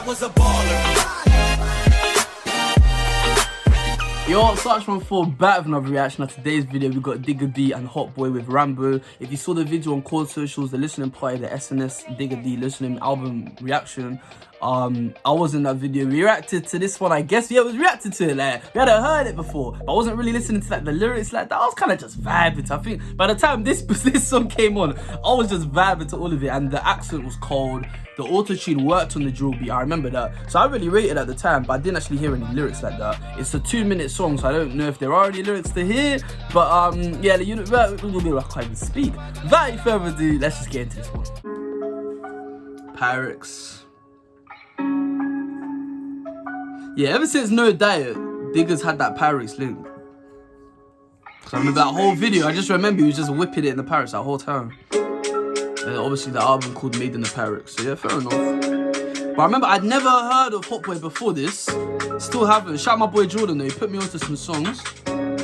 was a baller. Yo, such one for back with another reaction. On today's video, we got Digga and Hotboii with Rambo. If you saw the video on Core Socials, the listening party, the SNS Digga listening album reaction, I was in that video. We reacted to this one, I guess. Yeah, it was reacted to it. Like, we hadn't heard it before, but I wasn't really listening to like the lyrics like that. I was kind of just vibing to. I think by the time this song came on, I was just vibing to all of it, and the accent was cold. The auto-tune worked on the drill beat, I remember that. So I really rated it at the time, but I didn't actually hear any lyrics like that. It's a 2-minute song, so I don't know if there are any lyrics to hear. But yeah, I can't even speak. Without any further ado, let's just get into this one. Pyrex. Yeah, ever since No Diet, Digga's had that Pyrex link. Cause I remember that whole video, I just remember he was just whipping it in the Pyrex that whole time. And obviously the album called Made in the Pyrex, so yeah, fair enough. But I remember I'd never heard of Hotboii before this. Still haven't. Shout out my boy Jordan though, he put me onto some songs.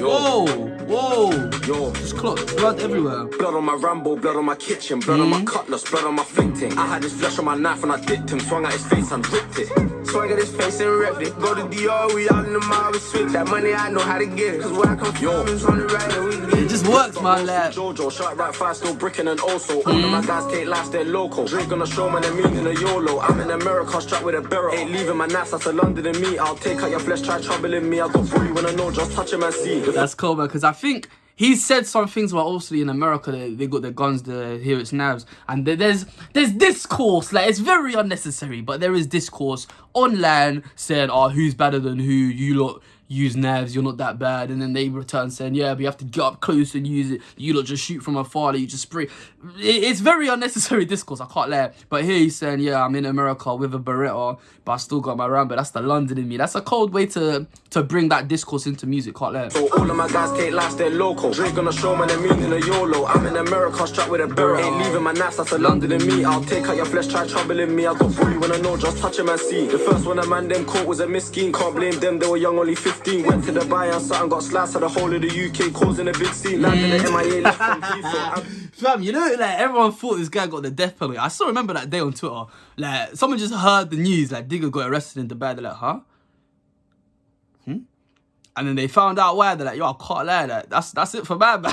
Whoa, whoa, yo, just clocked, blood everywhere. Blood on my Rambo, blood on my kitchen, blood on my cutlass, blood on my fainting. I had this flesh on my knife and I dipped him, swung at his face and ripped it. Swung at his face and ripped it. Go to DR, we out in the mile, we switch. That money I know how to get it, cause where I come from is on the right and we get it. It just works, man, like. Jojo, shot right fast, still bricking and also. All of my guys can't last, they're local. Drake gonna show man, they're meaning a YOLO. I'm in America, strapped with a barrel. Ain't leaving my knives, that's a London and me. I'll take out your flesh, try troubling me. I got bully when I know, just touch him and see. That's cool, man, because I think he said some things about obviously in America they got their guns, here it's knives, and there's discourse, like it's very unnecessary, but there is discourse online saying, oh, who's better than who, you lot use knives, you're not that bad, and then they return saying, yeah, but you have to get up close and use it, you lot just shoot from afar, like, you just spray. It's very unnecessary discourse, I can't lie. But here he's saying, yeah, I'm in America with a Beretta, but I still got my Rambo. That's the London in me. That's a cold way to bring that discourse into music, can't lie. So all of my guys can't last, they're local. Drake gonna show man, they're meaning a YOLO. I'm in America, strapped with a barrel. Ain't leaving my knives, that's a London in me. I'll take out your flesh, try troubling me. I got bully when I know, just touch him and see. The first one a man them caught was a miskin. Can't blame them, they were young, only 15. Went to the buy and something, got sliced at the whole of the UK, causing a big scene. Landed the MIA left from Heathrow. Fam, you know, like, everyone thought this guy got the death penalty. I still remember that day on Twitter. Like, someone just heard the news, like, Digga got arrested in Dubai. They're like, huh? And then they found out why. They're like, yo, I can't lie. Like, that's it for my man.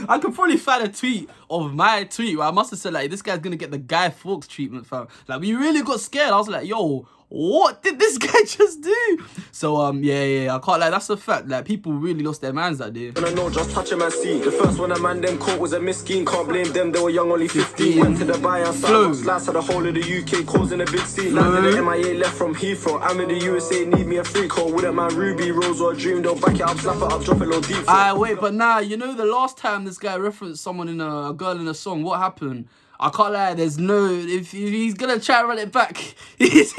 I could probably find a tweet of my tweet where I must have said, like, this guy's gonna get the Guy Fawkes treatment, fam. Like, we really got scared. I was like, yo, what did this guy just do? So yeah, I can't lie, that's a fact. Like, people really lost their minds that day. And I know, just touch him and see. The first one a man them caught was a miskin. Can't blame them, they were young, only 15. Went to the buy and started slice at the whole of the UK, causing a big scene. Landed the MIA left from Heathrow. I'm in the USA, need me a free call. Wouldn't mind Ruby, Rose or Dream. They'll back it up, slap it up, drop it low deep. Wait, but nah, you know the last time this guy referenced someone in a girl in a song, what happened? I can't lie, there's no, if he's gonna try and run it back, he's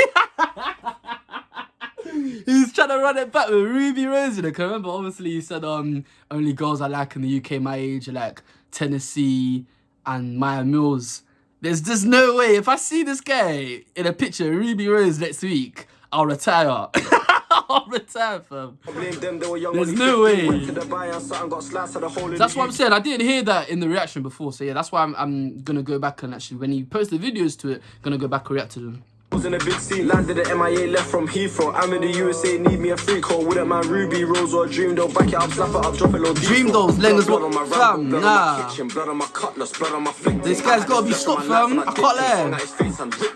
trying to run it back with Ruby Rose. I can remember, obviously, he said only girls I like in the UK my age are like Tennessee and Maya Mills. There's just no way, if I see this guy in a picture of Ruby Rose next week, I'll retire. I'll retire, fam. There's no way. That's what I'm saying. I didn't hear that in the reaction before, so yeah, that's why I'm gonna go back and actually, when he posted videos to it, gonna go back and react to them. Was in a big scene, landed the MIA left from Heathrow. I'm in the USA, need me a free call. Wouldn't mind Ruby, Rose or Dream. They'll back it up, slap it up, drop it low deep. Dream those lengers, what? Fam, nah. This guy's gotta be stopped, fam. I can't let.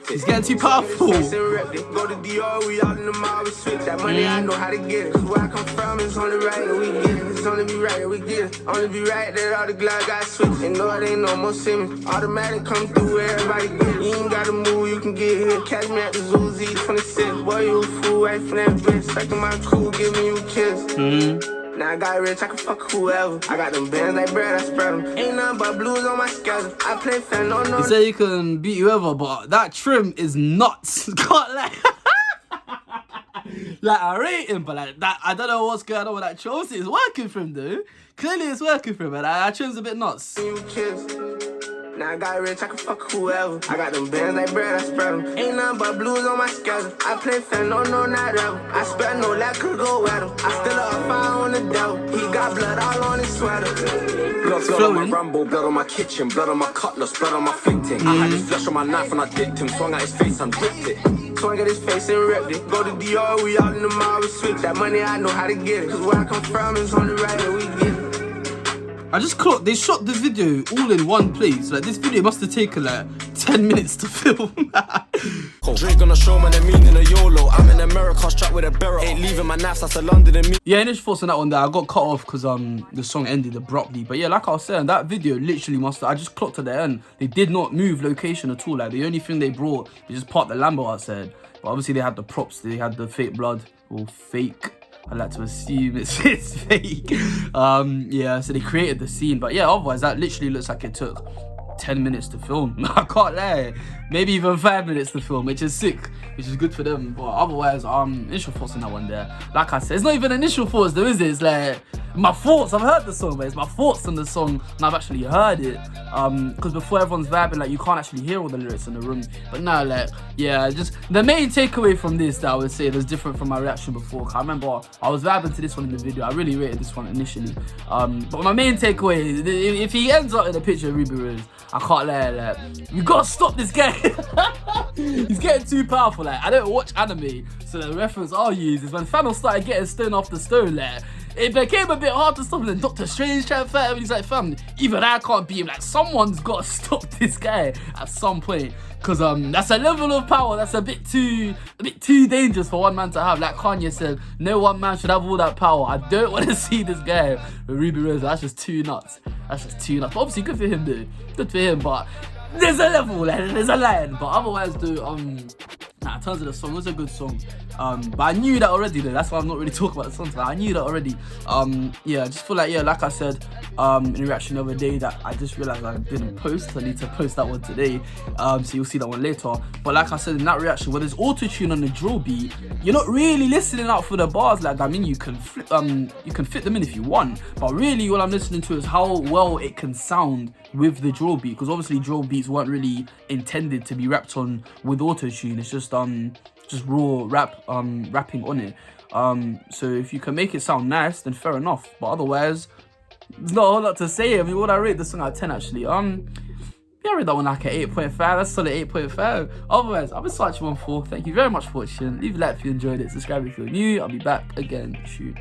He's getting too powerful. Go to DR, we out in the mile, we switch. That money I know how to get it. Cause where I come from is only right and we get it. It's only be right and we get it. Only be right that all the glad guys switch. And no, it ain't no more Simmons. Automatic come through where everybody get it. You ain't gotta move, you can get here. Catch me at the Zuzi 26. Boy, you a fool, right from that bitch. Second my crew, giving you a kiss. Now I got rich, I can fuck whoever. I got them bands like bread, I spread them. Ain't nothing but blues on my schedule. I play fan, no. You say you can beat whoever, but that trim is nuts. Can't lie. Like, I rate him, but like that, I don't know what's going on with that trim. Obviously, it's working for him, though. Clearly, it's working for him, but that trim's a bit nuts. Now I got rich, I can fuck whoever. I got them bands like bread, I spread them. Ain't nothing but blues on my schedule. I play fan, no, not ever. I spread no lack, could go wet him. I still a fire on the devil. He got blood all on his sweater. Blood on my Rambo, blood on my kitchen, blood on my cutlass, blood on my thinking. I had his flesh on my knife and I dipped him, swung at his face and ripped it. Swung at his face and ripped it. Go to Dior, we out in the mall, we switch. That money, I know how to get it. Cause where I come from is on the right and we get it. I just clocked, they shot the video all in one place. Like, this video must have taken like 10 minutes to film. Drake on a show, man, they're meaning a YOLO. I'm in America, strapped with a barrel. Ain't leaving my knives, that's a London and me. Yeah, initial thoughts on that one there. I got cut off because the song ended abruptly. But yeah, like I was saying, that video literally must have, I just clocked at the end. They did not move location at all. Like, the only thing they brought, they just parked the Lambo outside. But obviously they had the props, they had the fake blood, or fake. I like to assume it's fake. Yeah, so they created the scene. But yeah, otherwise that literally looks like it took 10 minutes to film. I can't lie. Maybe even 5 minutes to film, which is sick, which is good for them. But otherwise, initial thoughts on that one there. Like I said, it's not even initial thoughts though, is it? It's like my thoughts. I've heard the song, but it's my thoughts on the song, and I've actually heard it. Because before everyone's vibing, like you can't actually hear all the lyrics in the room. But now, like, yeah, just the main takeaway from this that I would say that's different from my reaction before. I remember I was vibing to this one in the video. I really rated this one initially. But my main takeaway is if he ends up in a picture of Ruby Rose, I can't lie, like, you gotta stop this guy. He's getting too powerful. Like, I don't watch anime, so the reference I'll use is when Thanos started getting stone after stone, like, it became a bit hard to stop. And then Doctor Strange tried to fight him, and he's like, fam, even I can't beat him. Like, someone's gotta stop this guy at some point. Cause that's a level of power that's a bit too dangerous for one man to have. Like Kanye said, no one man should have all that power. I don't want to see this guy with Ruby Rose. That's just too nuts. That's just too nuts. But obviously, good for him, dude. Good for him. But there's a level, like, there's a line. But otherwise, dude, in terms of the song, it was a good song. But I knew that already though. That's why I'm not really talking about the song today. I knew that already. Yeah, I just feel like, yeah, like I said in a reaction the other day, that I just realized I didn't post. I need to post that one today. So you'll see that one later. But like I said in that reaction, when there's auto-tune on the drill beat, you're not really listening out for the bars like that. I mean, you can fit them in if you want. But really what I'm listening to is how well it can sound with the drill beat. Because obviously drill beats weren't really intended to be rapped on with auto-tune. It's just raw rapping on it. So if you can make it sound nice, then fair enough. But otherwise, there's not a whole lot to say. I mean, what I rate the song out of 10 actually. Yeah, I rate that one like an 8.5. That's solid 8.5. Otherwise, I've been Search14. Thank you very much for watching. Leave a like if you enjoyed it. Subscribe if you're new. I'll be back again soon.